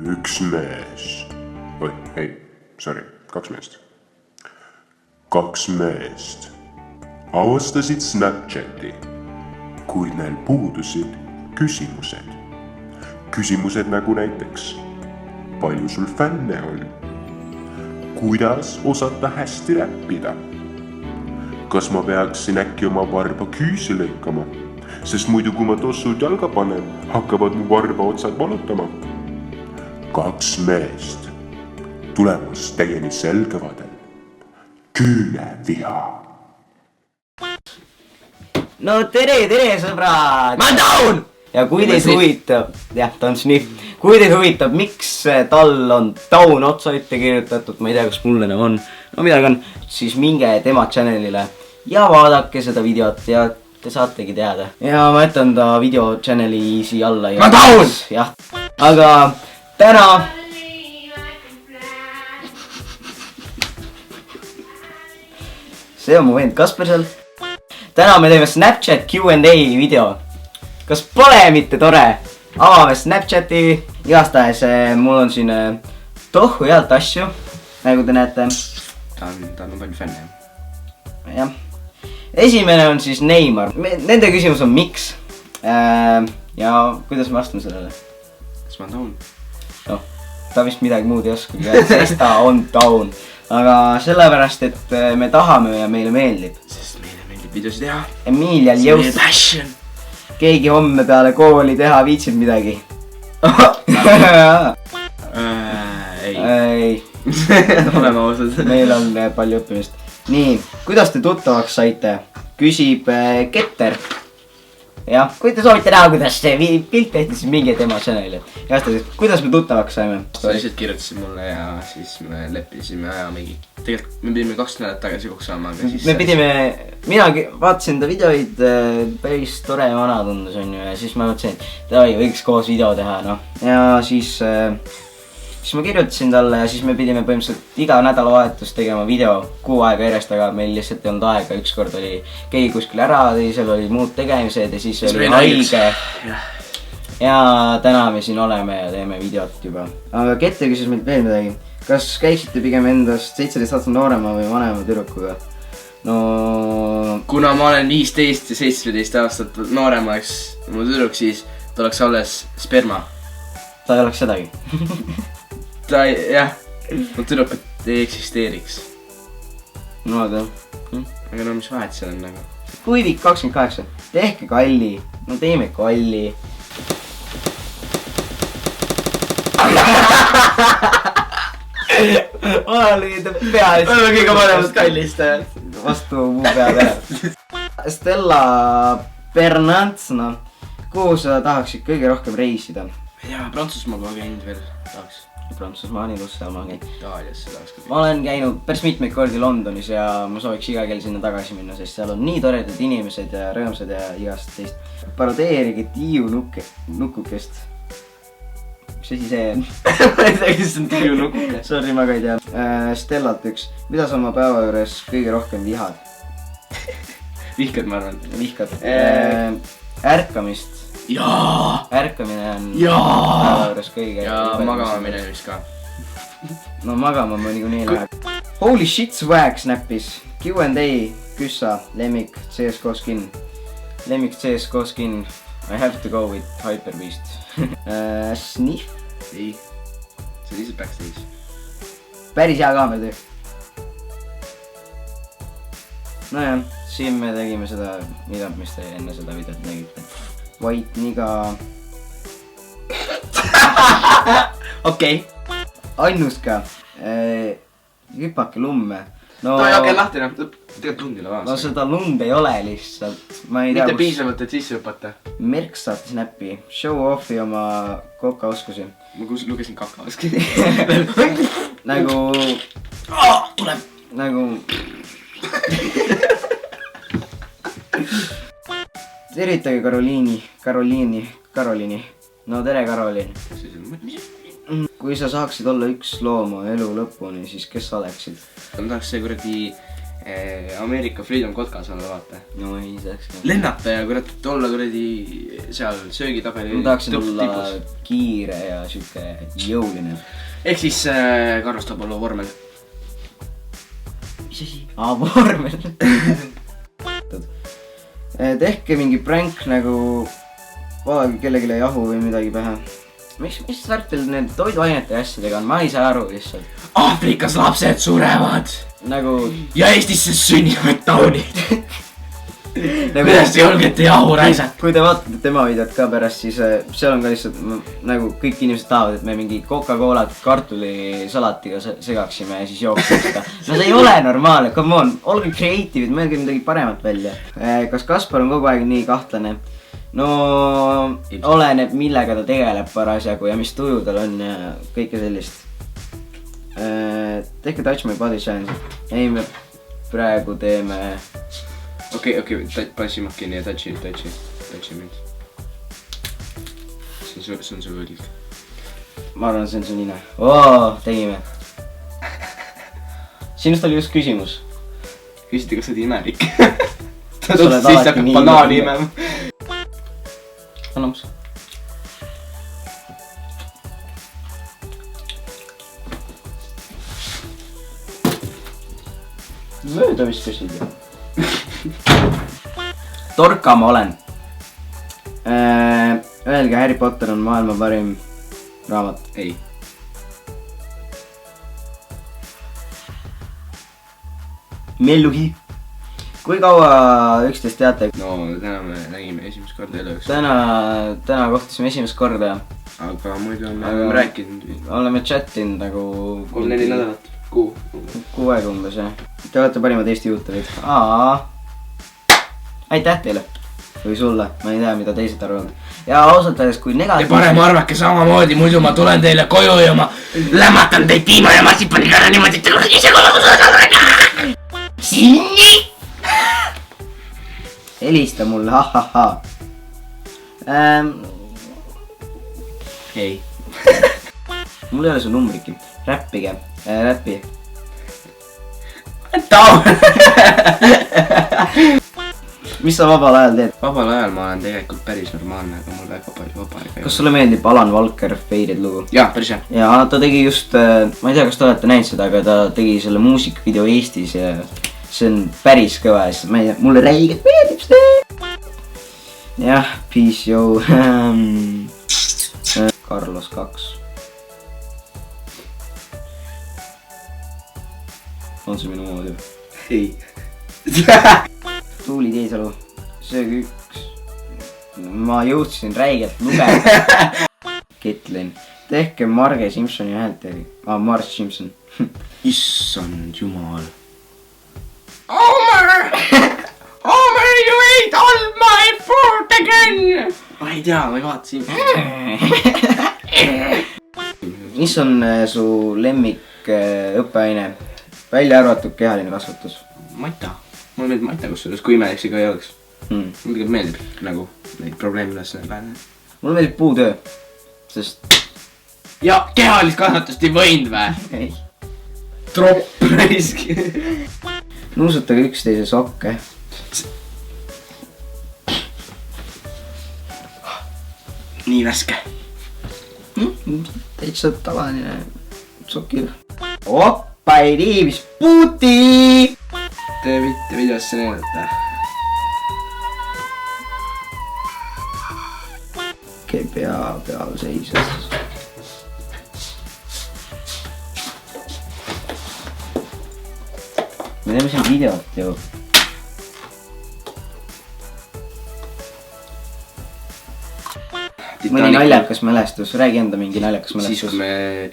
üks mees. Oi, ei, sorry, kaks meest. Kaks meest avastasid Snapchati, kuid neil puudusid küsimused. Küsimused nagu näiteks, palju sul fänne on? Kuidas osata hästi räppida? Kas ma peaksin äkki oma varba küüsi lõikama? Sest muidu kui ma tossud jalga panen, hakkavad mu varba otsad valutama. Kaks meest tulemas teieni sel kevadel. Küüneviha. No tere sõbrad! Ma olen Taun! Ja kui teid huvitab, jah, ta on Sniff. Kui teid huvitab, miks tal on Taun otsa ette kirjutatud, ma ei tea, kas mul enam on. No midagi on, siis minge tema channelile ja vaadake seda videot ja te saategi teada. Ja ma jätan ta video channeli siia alla. Ma Taun! Jah, aga täna see on mu vend Kasper seal. Täna me teeme Snapchat Q&A video. Kas pole mitte tore? Avame Snapchati. Igastahes mul on siin tohku head asju, nagu te näete. Ta on palju fänne. Jah. Esimene on siis Neymar. Nende küsimus on miks. Ja kuidas me vastame sellele? Kas ma olen Taun? No, ta vist midagi muud ei oska, sest ta on Taun. Aga sellepärast, et me tahame ja meile meeldib. Sest meile meeldib videosi teha. Emiilial jõust. Passion. Keegi homme peale kooli teha viitsib midagi. Ei. Oleme ausad. Meil on palju õppimist. Nii, kuidas te tuttavaks saite? Küsib Ketter. Jah, kui te soovite näha, kuidas see pilt tehti, siis mingi tema channelile. Kuidas me tuttavaks saime? Sa lihtsalt kirjutasid mulle ja siis me leppisime aja mingi. Tegelikult me pidime 2 nädalat tagasi kokku saama, aga siis... Minagi vaatasin ta videoid, päris tore ja vana tundus on ju. Ja siis ma mõtlesin, et võiks koos video teha, noh. Ja siis ma kirjutasin talle ja siis me pidime põhimõtteliselt iga nädalavahetus tegema video 6 aega järjest, aga meil lihtsalt ei olnud aega. Ükskord oli keegi kuskil ära, teisel oli muud tegemised ja siis oli haige. Ja täna me siin oleme ja teeme videot juba. Aga Ketter küsis meilt veel midagi. Kas käiksite pigem endast 17 aastat noorema või vanema tüdrukuga? No... Kuna ma olen 15 ja 17 aastat nooremaks mu tüdruk, siis ta oleks alles sperma. Ta ei oleks sedagi. Ta jah, mu tüdrukut ei eksisteeriks. No aga Aga no mis vahet seal on nagu? Kuivik 28. Tehke kalli. No teeme kalli. Oli ta pealist. Oleme kõige panemast kallist. Vastu muu pead ära. Stella Bernantsna. Kuhu sa tahaksid kõige rohkem reisida? Ma ei tea, Prantsusmaa pole käinud veel. Tahaks. Prantsusmaa on ilus, seal ma olen käinud. Itaaliasse tahaks ka. Ma olen käinud päris mitmeid kordi Londonis ja ma sooviks iga kell sinna tagasi minna, sest seal on nii toredad inimesed ja rõõmsad ja igast teist. Parodeerige Tiiu nukukest. Mis asi see on? Ma ei tea, kes on Tiiu nukuke. Sorry, ma ka ei tea. Stellalt üks. Mida sa oma päeva juures kõige rohkem vihad? Vihkad, ma arvan. Vihkad? Ärkamist. Jaa! Ärkamine on päeva juures kõige. Ja magama minemist ka. No magama ma niikuinii läheb. Holy shit, swag snappis. Q&A, küssa, lemmik, CSGO skin. Lemmik CSGO skin. I have to go with Hyperbeast. Sniff? Ei. See on lihtsalt backstage. Päris hea kaamera töö. Nojah, siin me tegime seda videot, mis te enne seda videot nägite. White niga. Okei. Annuska. Hüpake lumme. No jake lahti, noh. Tegelikult lund ei ole vaja. No seda lund ei ole lihtsalt. Ma ei tea, mitte piisavalt, et sisse hüpata. Merks saati snappi. Show offi oma kokaoskusi. Ma lugesin kakaoski. Nagu... Tuleb! Nagu... Tervitage Karoliini. No tere, Karoliin. Kui sa saaksid olla üks loom elu lõpuni, siis kes sa oleksid? Ma tahaks see kuradi Ameerika Freedom Podcast olla, vaata. no ei saaks ka. Lennata ja kurat, olla kuradi seal söögitabeli. ma tahaksin olla kiire ja siuke jõuline. Ehk siis Carlos tahab olla vormel. mis asi? vormel. tehke mingi prank nagu vaadake kellelegi jahu või midagi pähe. mis värk teil need toiduainete ja asjadega on, ma ei saa aru lihtsalt. Aafrikas lapsed surevad nagu ja Eestisse sünnivad taunid. nagu kuidas te julgete jahu raisata? kui te vaatate tema videot ka pärast, siis seal on ka lihtsalt nagu kõik inimesed tahavad, et me mingi Coca-Colat kartulisalatiga segaksime ja siis jooksime seda. no see ei ole normaalne, come on, olge creative'id, mõelge midagi paremat välja. kas Kaspar on kogu aeg nii kahtlane? no oleneb millega ta tegeleb parasjagu ja mis tuju tal on ja kõike sellist. tehke Touch My Body Challenge. ei, me praegu teeme okei, pane silmad kinni ja touchi mind. see on su õlg. ma arvan, see on su nina. tegime. sinust oli just küsimus. küsiti, kas sa oled imelik. ta Sa oled siis alati hakkab nii banaani imelik. imema. annaks. mööda viskasid ju. torka ma olen. Öelge, Harry Potter on maailma parim raamat. ei. Melluhi. kui kaua üksteist teate? no täna me nägime esimest korda elus. täna kohtusime esimest korda. aga muidu me oleme rääkinud. oleme chattinud nagu 3-4 nädalat. kuu aega umbes jah. Te olete parimad Eesti juhturid. aitäh teile. või sulle, ma ei tea, mida teised arvavad. ja ausalt öeldes, kui Te parem arvake samamoodi, muidu ma tulen teile koju ja ma lämmatan teid piima ja massipaniga ära niimoodi, et te kuradi ise Sinni! helista mulle, ha. ei. mul ei ole su numbriki. Räppige, räppi. mis sa vabal ajal teed? Vabal ajal ma olen tegelikult päris normaalne, aga mul väga palju vaba aega ei ole. Kas sulle meeldib Alan Walker Faded lugu? jah, päris hea. ja ta tegi just, ma ei tea, kas te olete näinud seda, aga ta tegi selle muusikavideo Eestis ja see on päris kõva ja ma ei tea, mulle räigelt meeldib see. jah, peace yo. Carlos 2. on see minu moodi? ei. Tuuli Teesalu, sööge üks. ma jõudsin räigelt lugeda. Ketlin, tehke Marge Simpsoni häält tegi. Marge Simpson. issand jumal. Homer! Homer, you ate all my food again! ma ei tea, ma ei vaata siin. mis on su lemmik õppeaine? välja arvatud kehaline kasvatus. Maita. mulle meeldib Maita kusjuures, kui imelik see ka ei oleks. Mulle tegelikult meeldib nagu neid probleeme üles näha. meeldib puutöö, sest ja kehalist kasvatust ei võinud vä? ei. Tropp raisk. nuusutage üksteise sokke. nii värske. täitsa tavaline sokil. oppa ei tii, mis puuti! Te võite videosse näidata. käib pea peal seisas. me teeme siin videot ju. mõni naljakas mälestus, räägi enda mingi naljakas mälestus.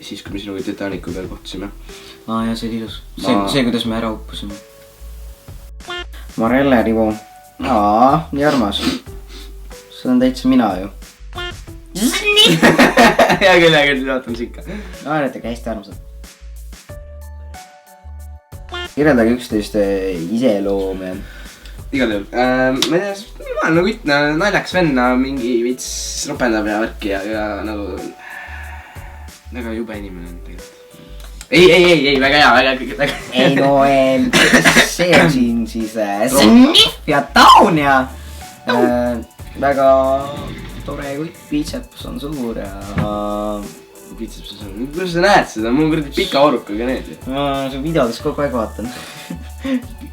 siis kui me sinuga Titanicu peal kohtusime. ja see oli ilus. see, kuidas me ära uppusime. Marelle Rivo. nii armas. see on täitsa mina ju. hea küll, vaatame siin ikka. naeretage hästi armsad. kirjeldage üksteist iseloomu. igal juhul. ma ei tea, ma olen nagu ütleme naljakas venna, mingi vits ropendab ja värki ja nagu väga jube inimene on tegelikult. ei, väga hea, väga. ei no see on siin siis Sniff ja Down ja väga tore kutt, biceps on suur ja Biceps on suur, kuidas sa näed seda, mul on kuradi pika orukaga need ju. ma su videodes kogu aeg vaatan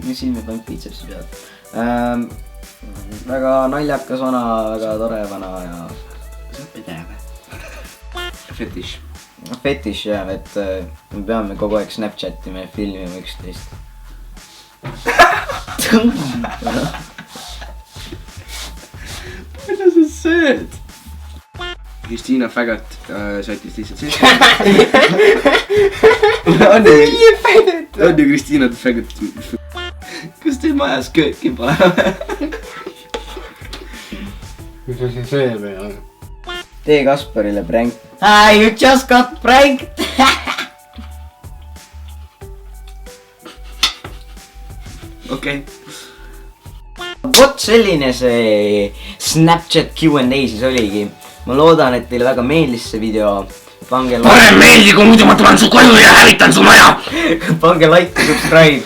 mis silmid ainult bicepsi peal väga naljakas vana, väga tore vana ja see on pidev fetiš. Fetiš jah, et me peame kogu aeg Snapchatima ja filmima üksteist. Mida sa sööd? Kristiina Fägat sättis lihtsalt see. On ju Kristiina Fägat. Kas teil majas kööki pole? Mis asi see või on? Tee Kasparile prank. Hi, you just got pranked! Okei. Vot selline see Snapchat Q&A siis oligi. Ma loodan, et teile väga meeldis see video. Pange Parem meeldi, kui muidu ma tulen su koju ja hävitan su maja! Pange like ja subscribe.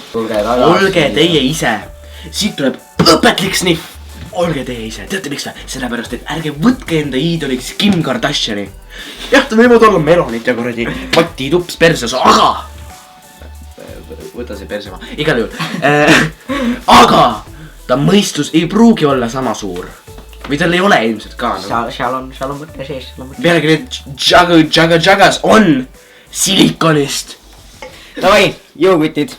Olge teie ise. Siit tuleb õpetlik Sniff. Olge teie ise. Teate miks või? Sellepärast, et ärge võtke enda iidoliks Kim Kardashini. Jah, ta võivad olla melonit ja kuradi pati tups perses, aga... Võta see perse maha. Igal juhul. Aga ta mõistus ei pruugi olla sama suur. Või tal ei ole ilmselt ka. Seal on mõte sees. Pealegi need jagas on silikonist. Davai, jõukutid.